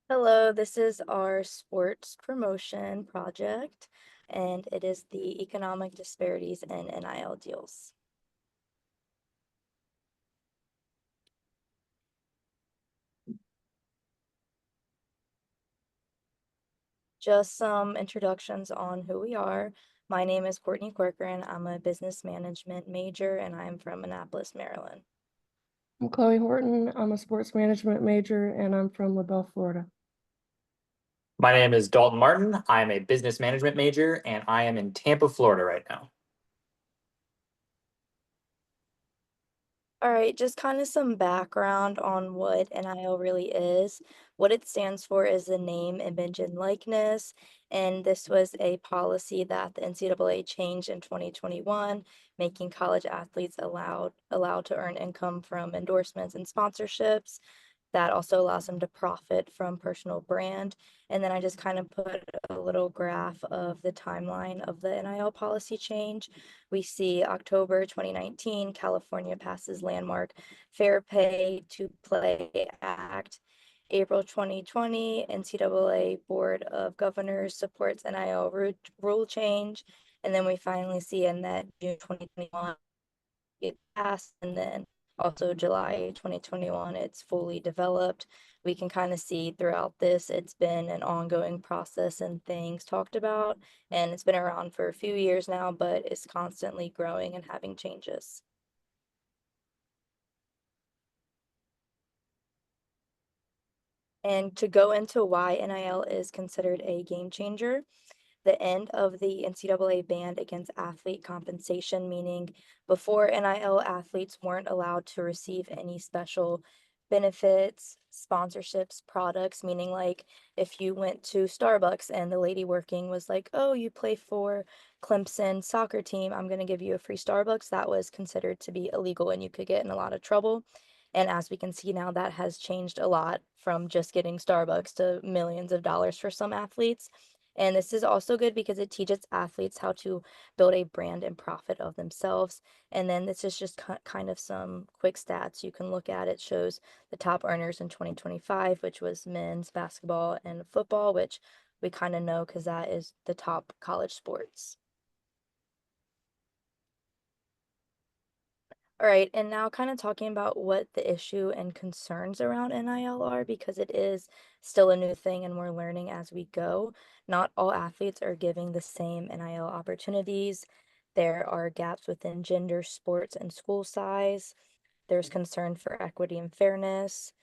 Hello, this is our sports promotion project, and it is the economic disparities in NIL deals. Just some introductions on who we are. My name is Courtney Corcoran. I'm a business management major, and I'm from Annapolis, Maryland. I'm Chloe Horton. I'm a sports management major and I'm from LaBelle, Florida. My name is Dalton Martin. I'm a business management major and I am in Tampa, Florida right now. All right, just kind of some background on what NIL really is. What it stands for is the name, image, and likeness. And this was a policy that the NCAA changed in 2021, making college athletes allowed to earn income from endorsements and sponsorships. That also allows them to profit from personal brand. And then I just kind of put a little graph of the timeline of the NIL policy change. We see October 2019, California passes landmark Fair Pay to Play Act. April 2020, NCAA Board of Governors supports NIL rule change. And then we finally see in that June 2021 it passed, and then also July 2021 it's fully developed. We can kind of see throughout this it's been an ongoing process and things talked about, and it's been around for a few years now, but it's constantly growing and having changes. And to go into why NIL is considered a game changer, the end of the NCAA ban against athlete compensation, meaning before NIL athletes weren't allowed to receive any special benefits, sponsorships, products, meaning like if you went to Starbucks and the lady working was like, oh, you play for Clemson soccer team, I'm going to give you a free Starbucks, that was considered to be illegal and you could get in a lot of trouble. And as we can see now, that has changed a lot from just getting Starbucks to millions of dollars for some athletes. And this is also good because it teaches athletes how to build a brand and profit of themselves. And then this is just kind of some quick stats you can look at. It shows the top earners in 2025, which was men's basketball and football, which we kind of know because that is the top college sports. All right, and now kind of talking about what the issue and concerns around NIL are because it is still a new thing and we're learning as we go. Not all athletes are giving the same NIL opportunities. There are gaps within gender, sports, and school size. There's concern for equity and fairness.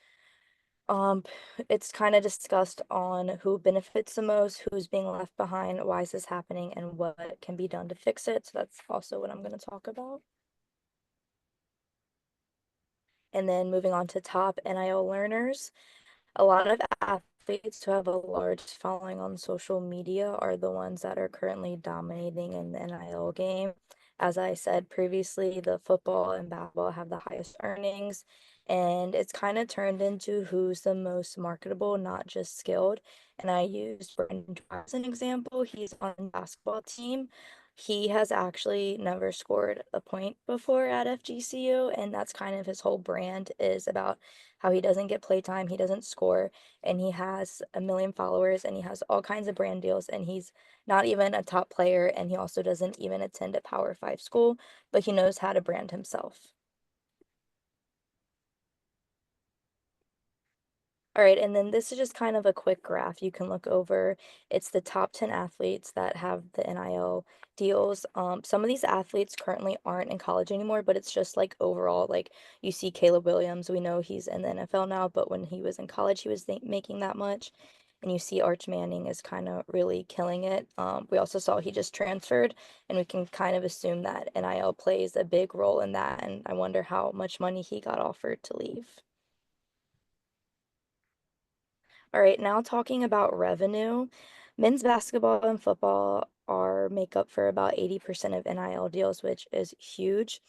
Um, it's kind of discussed on who benefits the most, who's being left behind, why is this happening, and what can be done to fix it. So that's also what I'm going to talk about. And then moving on to top NIL learners, a lot of athletes who have a large following on social media are the ones that are currently dominating in the NIL game. As I said previously, the football and basketball have the highest earnings, and it's kind of turned into who's the most marketable, not just skilled. And I used Brandon as an example. He's on the basketball team. He has actually never scored a point before at FGCU, and that's kind of his whole brand is about how he doesn't get playtime, he doesn't score, and he has a million followers and he has all kinds of brand deals and he's not even a top player and he also doesn't even attend a Power 5 school, but he knows how to brand himself. All right, and then this is just kind of a quick graph you can look over. It's the top 10 athletes that have the NIL deals. Some of these athletes currently aren't in college anymore, but it's just like overall, like you see Caleb Williams, we know he's in the NFL now, but when he was in college, he was making that much. And you see Arch Manning is kind of really killing it. We also saw he just transferred, and we can kind of assume that NIL plays a big role in that. And I wonder how much money he got offered to leave. All right, now talking about revenue, men's basketball and football are make up for about 80% of NIL deals, which is huge.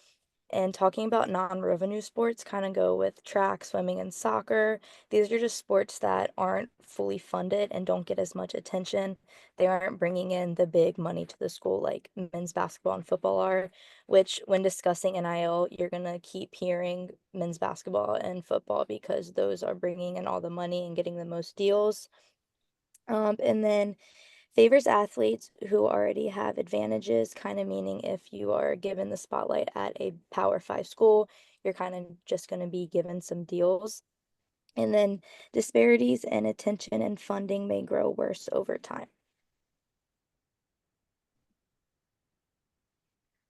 And talking about non-revenue sports kind of go with track, swimming, and soccer. These are just sports that aren't fully funded and don't get as much attention. They aren't bringing in the big money to the school like men's basketball and football are, which when discussing NIL, you're going to keep hearing men's basketball and football because those are bringing in all the money and getting the most deals. And then favors athletes who already have advantages, kind of meaning if you are given the spotlight at a Power Five school, you're kind of just going to be given some deals. And then disparities in attention and funding may grow worse over time.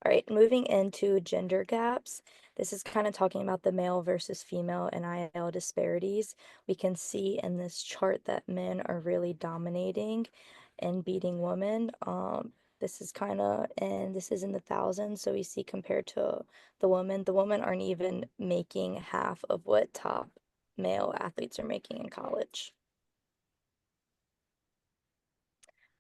All right, moving into gender gaps. This is kind of talking about the male versus female NIL disparities. We can see in this chart that men are really dominating and beating women. This is kind of, and this is in the thousands. So we see compared to the women aren't even making half of what top male athletes are making in college.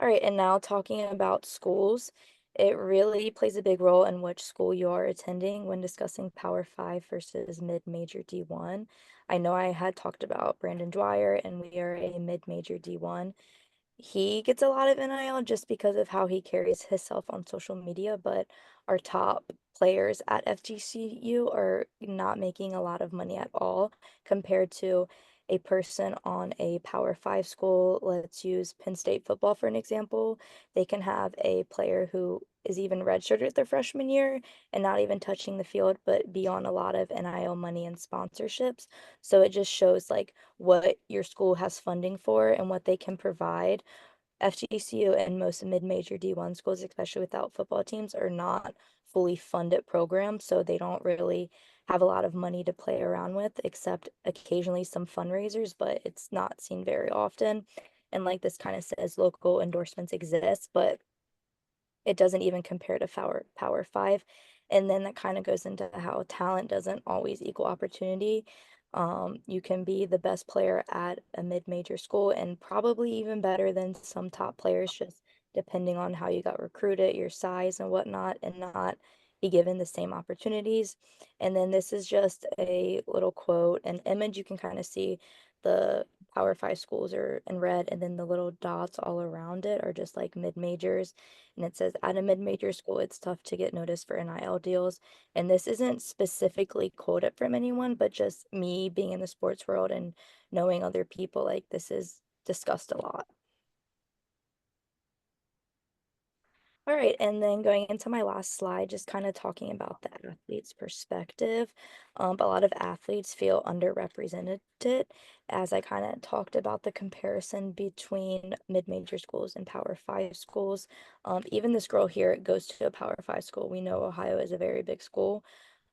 All right, and now talking about schools, it really plays a big role in which school you are attending when discussing Power Five versus mid-major D1. I know I had talked about Brandon Dwyer, and we are a mid-major D1. He gets a lot of NIL just because of how he carries himself on social media, but our top players at FGCU are not making a lot of money at all compared to a person on a Power Five school. Let's use Penn State football for an example. They can have a player who is even redshirted their freshman year and not even touching the field, but be on a lot of NIL money and sponsorships. So it just shows like what your school has funding for and what they can provide. FGCU and most mid-major D1 schools, especially without football teams, are not fully funded programs, so they don't really have a lot of money to play around with, except occasionally some fundraisers, but it's not seen very often. And like this kind of says, local endorsements exist, but it doesn't even compare to Power Five. And then that kind of goes into how talent doesn't always equal opportunity. You can be the best player at a mid-major school and probably even better than some top players, just depending on how you got recruited, your size and whatnot, and not be given the same opportunities. And then this is just a little quote, an image you can kind of see the Power Five schools are in red, and then the little dots all around it are just like mid-majors, and it says at a mid-major school, it's tough to get noticed for NIL deals. And this isn't specifically quoted from anyone, but just me being in the sports world and knowing other people, like this is discussed a lot. All right, and then going into my last slide, just kind of talking about the athlete's perspective. A lot of athletes feel underrepresented, as I kind of talked about the comparison between mid-major schools and Power Five schools. Even this girl here goes to a Power Five school. We know Ohio is a very big school.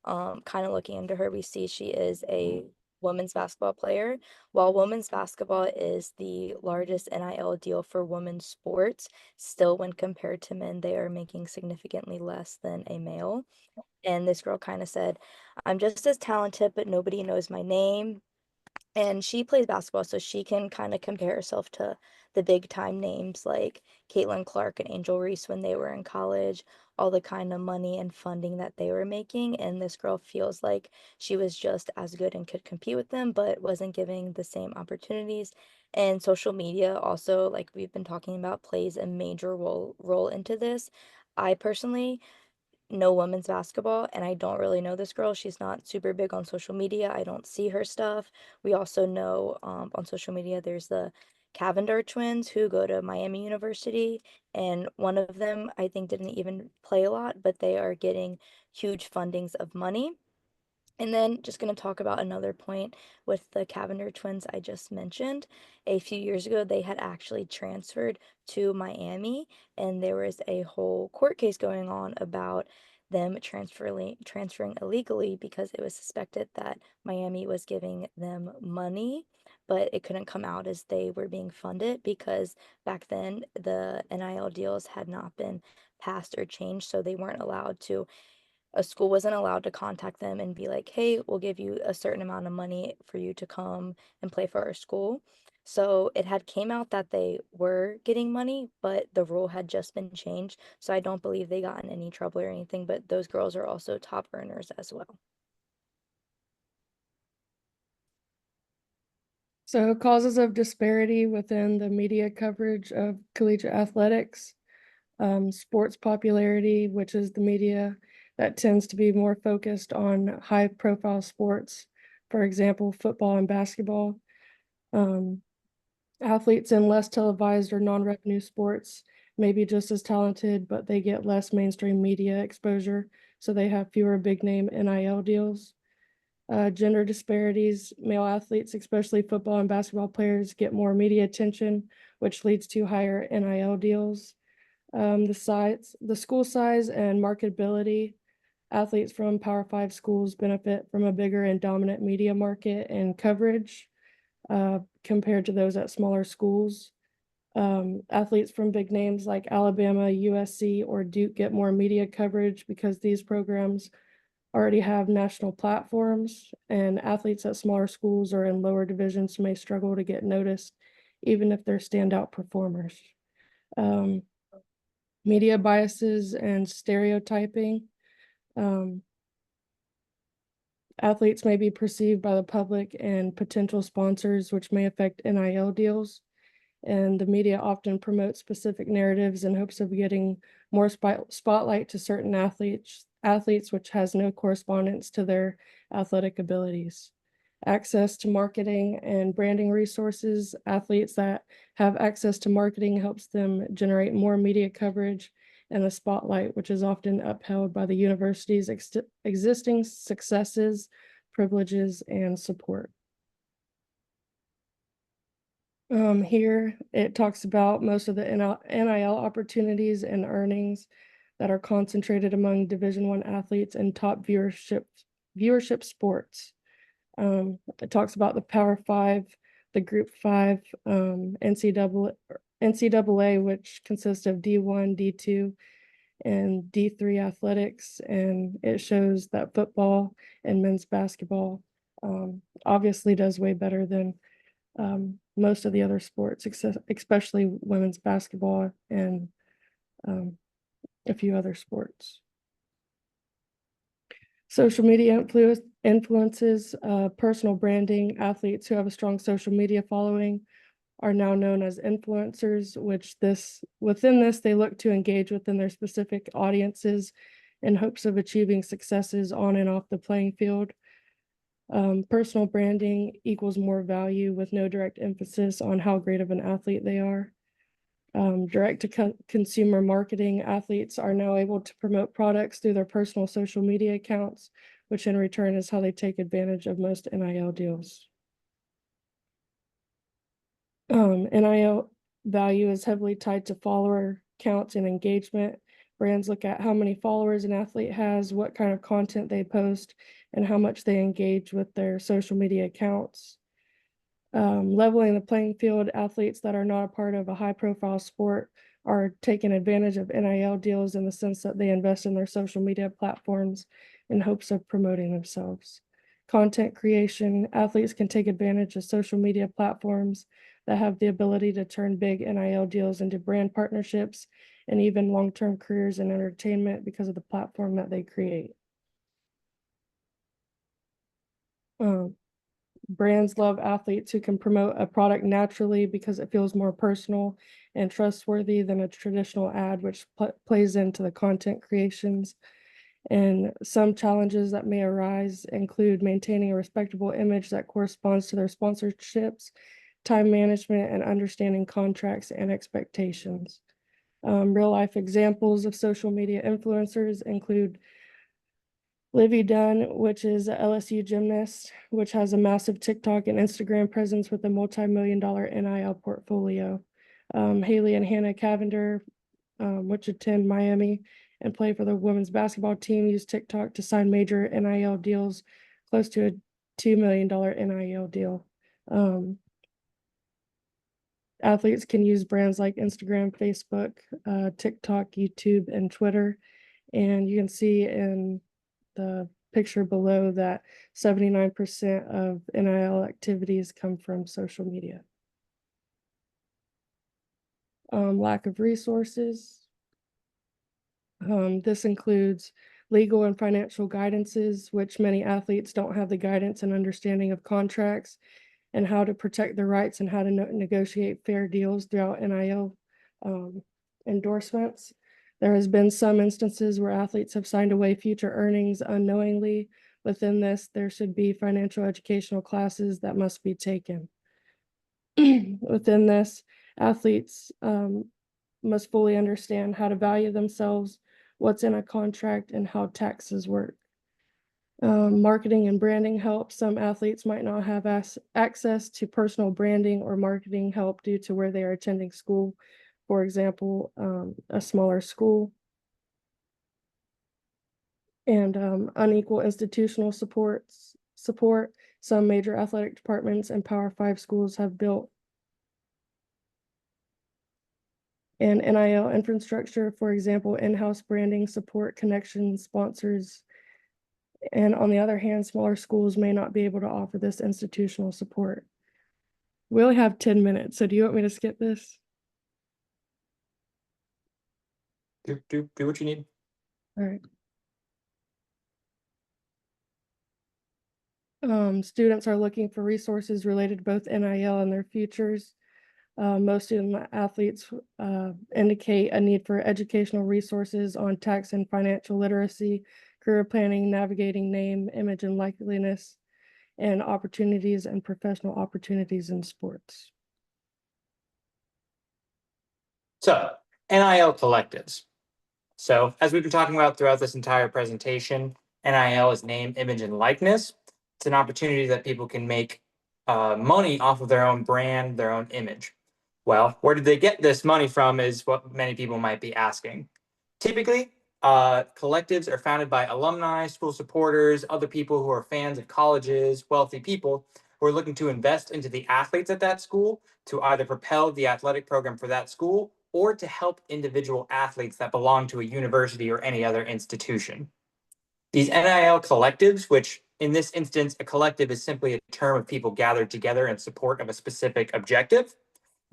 Kind of looking into her, we see she is a women's basketball player. While women's basketball is the largest NIL deal for women's sports, still when compared to men, they are making significantly less than a male. And this girl kind of said, I'm just as talented, but nobody knows my name. And she plays basketball, so she can kind of compare herself to the big time names like Caitlin Clark and Angel Reese when they were in college, all the kind of money and funding that they were making. And this girl feels like she was just as good and could compete with them, but wasn't giving the same opportunities. And social media also, like we've been talking about, plays a major role into this. I personally know women's basketball, and I don't really know this girl. She's not super big on social media. I don't see her stuff. We also know on social media there's the Cavender twins who go to Miami University, and one of them I think didn't even play a lot, but they are getting huge fundings of money. And then just going to talk about another point with the Cavender twins I just mentioned. A few years ago, they had actually transferred to Miami, and there was a whole court case going on about them transferring illegally because it was suspected that Miami was giving them money, but it couldn't come out as they were being funded because back then the NIL deals had not been passed or changed, so they weren't allowed to a school wasn't allowed to contact them and be like, hey, we'll give you a certain amount of money for you to come and play for our school. So it had came out that they were getting money, but the rule had just been changed. So I don't believe they got in any trouble or anything, but those girls are also top earners as well. So causes of disparity within the media coverage of collegiate athletics, sports popularity, which is the media that tends to be more focused on high profile sports, for example, football and basketball. Um, Athletes in less televised or non-revenue sports may be just as talented, but they get less mainstream media exposure, so they have fewer big name NIL deals. Gender disparities, male athletes, especially football and basketball players, get more media attention, which leads to higher NIL deals. The school size and marketability. Athletes from Power Five schools benefit from a bigger and dominant media market and coverage compared to those at smaller schools. Athletes from big names like Alabama, USC, or Duke get more media coverage because these programs already have national platforms, and athletes at smaller schools or in lower divisions may struggle to get noticed, even if they're standout performers. Um, Media biases and stereotyping. Um, Athletes may be perceived by the public and potential sponsors, which may affect NIL deals. And the media often promotes specific narratives in hopes of getting more spotlight to certain athletes, which has no correspondence to their athletic abilities. Access to marketing and branding resources. Athletes that have access to marketing helps them generate more media coverage and the spotlight, which is often upheld by the university's existing successes, privileges, and support. Here it talks about most of the NIL opportunities and earnings that are concentrated among Division I athletes and top viewership sports. It talks about the Power Five, the Group Five, NCAA, which consists of D1, D2, and D3 athletics, and it shows that football and men's basketball obviously does way better than most of the other sports, especially women's basketball and a few other sports. Social media influences personal branding. Athletes who have a strong social media following are now known as influencers, within this they look to engage within their specific audiences in hopes of achieving successes on and off the playing field. Personal branding equals more value with no direct emphasis on how great of an athlete they are. Direct to consumer marketing, athletes are now able to promote products through their personal social media accounts, which in return is how they take advantage of most NIL deals. NIL value is heavily tied to follower counts and engagement. Brands look at how many followers an athlete has, what kind of content they post, and how much they engage with their social media accounts. Leveling the playing field, athletes that are not a part of a high-profile sport are taking advantage of NIL deals in the sense that they invest in their social media platforms in hopes of promoting themselves. Content creation, athletes can take advantage of social media platforms that have the ability to turn big NIL deals into brand partnerships and even long-term careers in entertainment because of the platform that they create. Brands love athletes who can promote a product naturally because it feels more personal and trustworthy than a traditional ad, which plays into the content creations. And some challenges that may arise include maintaining a respectable image that corresponds to their sponsorships, time management, and understanding contracts and expectations. Real life examples of social media influencers include Livy Dunn, which is a LSU gymnast, which has a massive TikTok and Instagram presence with a multi-million-dollar NIL portfolio. Haley and Hannah Cavender, which attend Miami and play for the women's basketball team, use TikTok to sign major NIL deals, close to a $2 million NIL deal. Athletes can use brands like Instagram, Facebook, TikTok, YouTube, and Twitter. And you can see in the picture below that 79% of NIL activities come from social media. Lack of resources. This includes legal and financial guidances, which many athletes don't have the guidance and understanding of contracts and how to protect their rights and how to negotiate fair deals throughout NIL endorsements. There has been some instances where athletes have signed away future earnings unknowingly. Within this, there should be financial educational classes that must be taken. Within this, athletes must fully understand how to value themselves, what's in a contract, and how taxes work. Marketing and branding help. Some athletes might not have access to personal branding or marketing help due to where they are attending school. For example, a smaller school. And unequal institutional support. Some major athletic departments and Power 5 schools have built. And NIL infrastructure, for example, in-house branding, support, connections, sponsors. And on the other hand, smaller schools may not be able to offer this institutional support. We only have 10 minutes, so do you want me to skip this? Do what you need. All right. Students are looking for resources related to both NIL and their futures. Most student athletes indicate a need for educational resources on tax and financial literacy, career planning, navigating name, image, and likeliness, and opportunities and professional opportunities in sports. So, NIL collectives. So, as we've been talking about throughout this entire presentation, NIL is name, image, and likeness. It's an opportunity that people can make money off of their own brand, their own image. Well, where did they get this money from is what many people might be asking. Typically, collectives are founded by alumni, school supporters, other people who are fans of colleges, wealthy people who are looking to invest into the athletes at that school to either propel the athletic program for that school or to help individual athletes that belong to a university or any other institution. These NIL collectives, which in this instance, a collective is simply a term of people gathered together in support of a specific objective.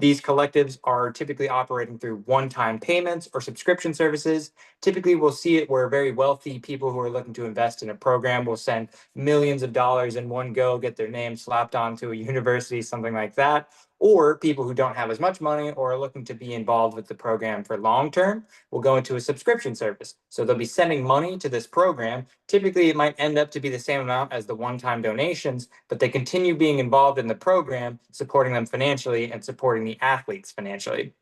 These collectives are typically operating through one-time payments or subscription services. Typically, we'll see it where very wealthy people who are looking to invest in a program will send millions of dollars in one go, get their name slapped onto a university, something like that. Or people who don't have as much money or are looking to be involved with the program for long term will go into a subscription service. So they'll be sending money to this program. Typically, it might end up to be the same amount as the one-time donations, but they continue being involved in the program, supporting them financially and supporting the athletes financially.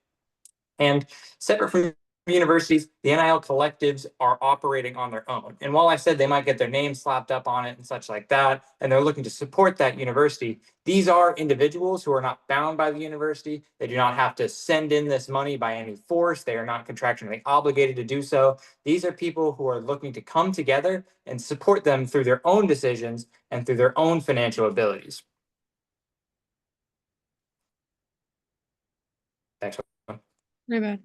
And separate from universities, the NIL collectives are operating on their own. And while I said they might get their name slapped up on it and such like that, and they're looking to support that university, these are individuals who are not bound by the university. They do not have to send in this money by any force. They are not contractually obligated to do so. These are people who are looking to come together and support them through their own decisions and through their own financial abilities. Next one. My bad.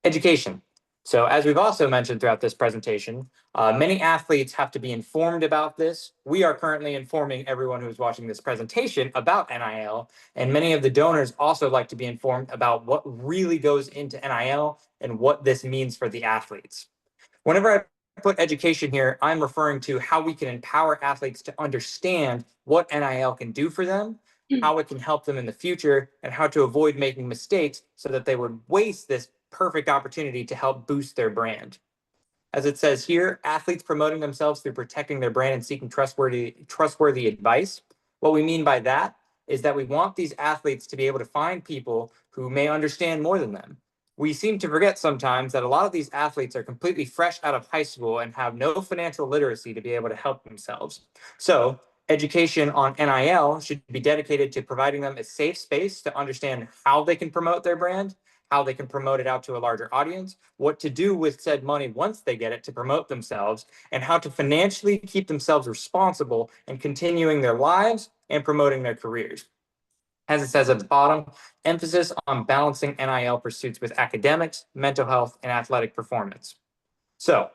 Education. So as we've also mentioned throughout this presentation, many athletes have to be informed about this. We are currently informing everyone who's watching this presentation about NIL, and many of the donors also like to be informed about what really goes into NIL and what this means for the athletes. Whenever I put education here, I'm referring to how we can empower athletes to understand what NIL can do for them, how it can help them in the future, and how to avoid making mistakes so that they would waste this perfect opportunity to help boost their brand. As it says here, athletes promoting themselves through protecting their brand and seeking trustworthy advice. What we mean by that is that we want these athletes to be able to find people who may understand more than them. We seem to forget sometimes that a lot of these athletes are completely fresh out of high school and have no financial literacy to be able to help themselves. So education on NIL should be dedicated to providing them a safe space to understand how they can promote their brand, how they can promote it out to a larger audience, what to do with said money once they get it to promote themselves, and how to financially keep themselves responsible in continuing their lives and promoting their careers. As it says at the bottom, emphasis on balancing NIL pursuits with academics, mental health, and athletic performance. So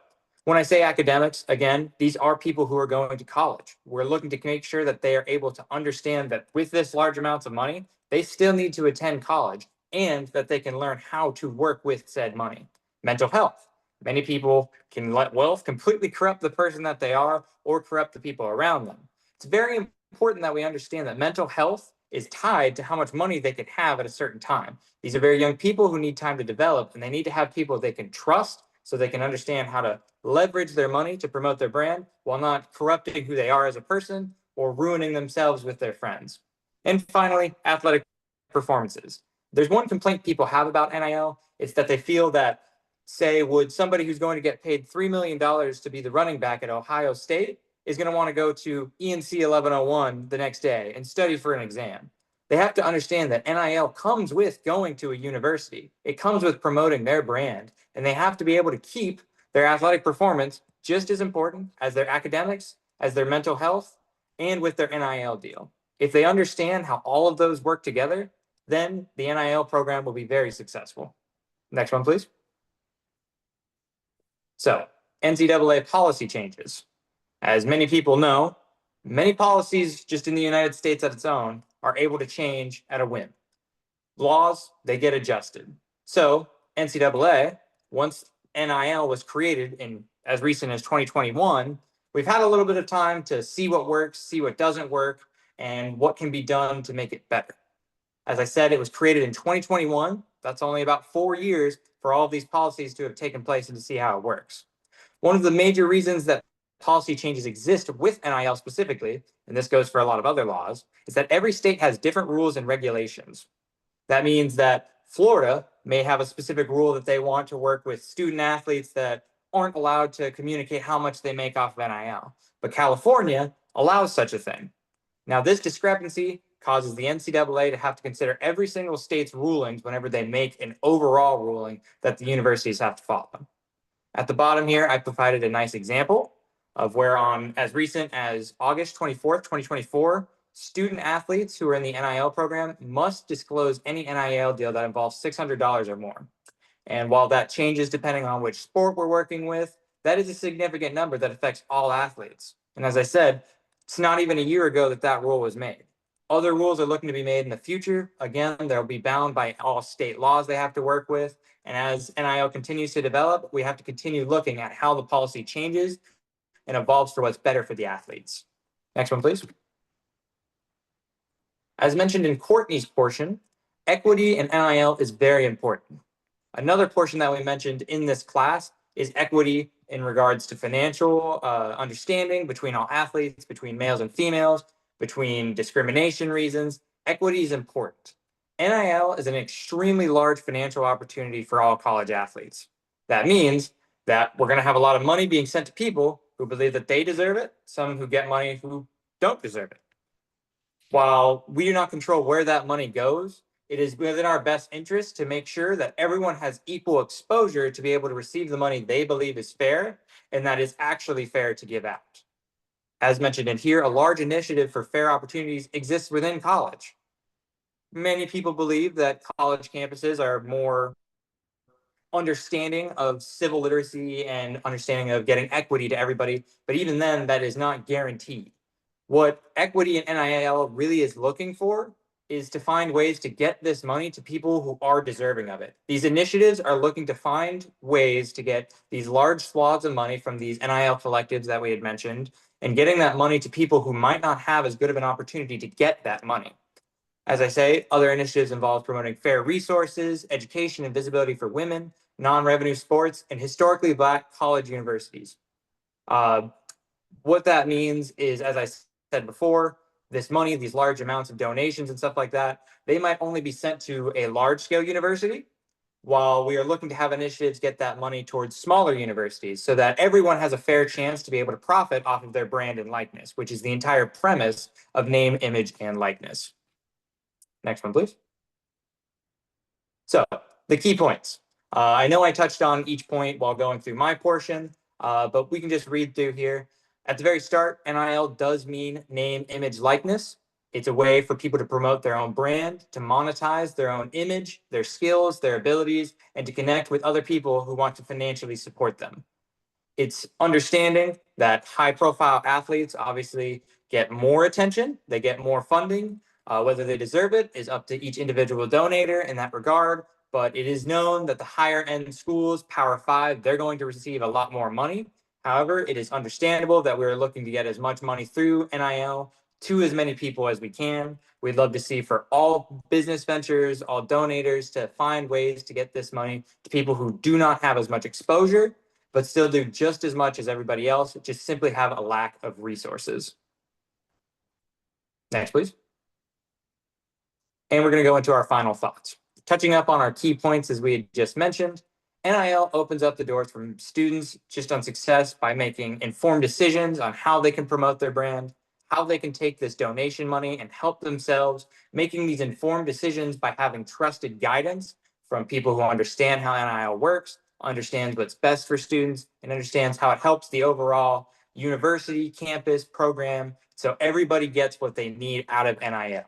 When I say academics, again, these are people who are going to college. We're looking to make sure that they are able to understand that with this large amounts of money, they still need to attend college and that they can learn how to work with said money. Mental health. Many people can let wealth completely corrupt the person that they are or corrupt the people around them. It's very important that we understand that mental health is tied to how much money they can have at a certain time. These are very young people who need time to develop, and they need to have people they can trust so they can understand how to leverage their money to promote their brand while not corrupting who they are as a person or ruining themselves with their friends. And finally, athletic performances. There's one complaint people have about NIL. It's that they feel that, say, would somebody who's going to get paid $3 million to be the running back at Ohio State is going to want to go to ENC 1101 the next day and study for an exam. They have to understand that NIL comes with going to a university. It comes with promoting their brand, and they have to be able to keep their athletic performance just as important as their academics, as their mental health, and with their NIL deal. If they understand how all of those work together, then the NIL program will be very successful. Next one, please. So, NCAA policy changes. As many people know, many policies just in the United States at its own are able to change at a whim. Laws, they get adjusted. So, NCAA, once NIL was created in as recent as 2021, we've had a little bit of time to see what works, see what doesn't work, and what can be done to make it better. As I said, it was created in 2021. That's only about 4 years for all of these policies to have taken place and to see how it works. One of the major reasons that policy changes exist with NIL specifically, and this goes for a lot of other laws, is that every state has different rules and regulations. That means that Florida may have a specific rule that they want to work with student athletes that aren't allowed to communicate how much they make off of NIL, but California allows such a thing. Now, this discrepancy causes the NCAA to have to consider every single state's rulings whenever they make an overall ruling that the universities have to follow. At the bottom here, I provided a nice example of where on as recent as August 24th, 2024, student athletes who are in the NIL program must disclose any NIL deal that involves $600 or more. And while that changes depending on which sport we're working with, that is a significant number that affects all athletes. And as I said, it's not even a year ago that that rule was made. Other rules are looking to be made in the future. Again, they'll be bound by all state laws they have to work with. And as NIL continues to develop, we have to continue looking at how the policy changes and evolves for what's better for the athletes. Next one, please. As mentioned in Courtney's portion, equity in NIL is very important. Another portion that we mentioned in this class is equity in regards to financial understanding between all athletes, between males and females, between discrimination reasons. Equity is important. NIL is an extremely large financial opportunity for all college athletes. That means that we're going to have a lot of money being sent to people who believe that they deserve it, some who get money who don't deserve it. While we do not control where that money goes, it is within our best interest to make sure that everyone has equal exposure to be able to receive the money they believe is fair and that is actually fair to give out. As mentioned in here, a large initiative for fair opportunities exists within college. Many people believe that college campuses are more understanding of civil literacy and understanding of getting equity to everybody, but even then, that is not guaranteed. What equity in NIL really is looking for is to find ways to get this money to people who are deserving of it. These initiatives are looking to find ways to get these large swaths of money from these NIL collectives that we had mentioned and getting that money to people who might not have as good of an opportunity to get that money. As I say, other initiatives involve promoting fair resources, education and visibility for women, non-revenue sports, and historically Black college universities. What that means is, as I said before, this money, these large amounts of donations and stuff like that, they might only be sent to a large scale university, while we are looking to have initiatives get that money towards smaller universities so that everyone has a fair chance to be able to profit off of their brand and likeness, which is the entire premise of name, image, and likeness. Next one, please. So the key points. I know I touched on each point while going through my portion, but we can just read through here. At the very start, NIL does mean name, image, likeness. It's a way for people to promote their own brand, to monetize their own image, their skills, their abilities, and to connect with other people who want to financially support them. It's understanding that high profile athletes obviously get more attention, they get more funding. Whether they deserve it is up to each individual donator in that regard. But it is known that the higher end schools, Power Five, they're going to receive a lot more money. However, it is understandable that we're looking to get as much money through NIL to as many people as we can. We'd love to see for all business ventures, all donators to find ways to get this money to people who do not have as much exposure, but still do just as much as everybody else, just simply have a lack of resources. Next, please. And we're going to go into our final thoughts. Touching up on our key points as we had just mentioned, NIL opens up the doors for students just on success by making informed decisions on how they can promote their brand, how they can take this donation money and help themselves, making these informed decisions by having trusted guidance from people who understand how NIL works, understands what's best for students, and understands how it helps the overall university, campus, program, so everybody gets what they need out of NIL.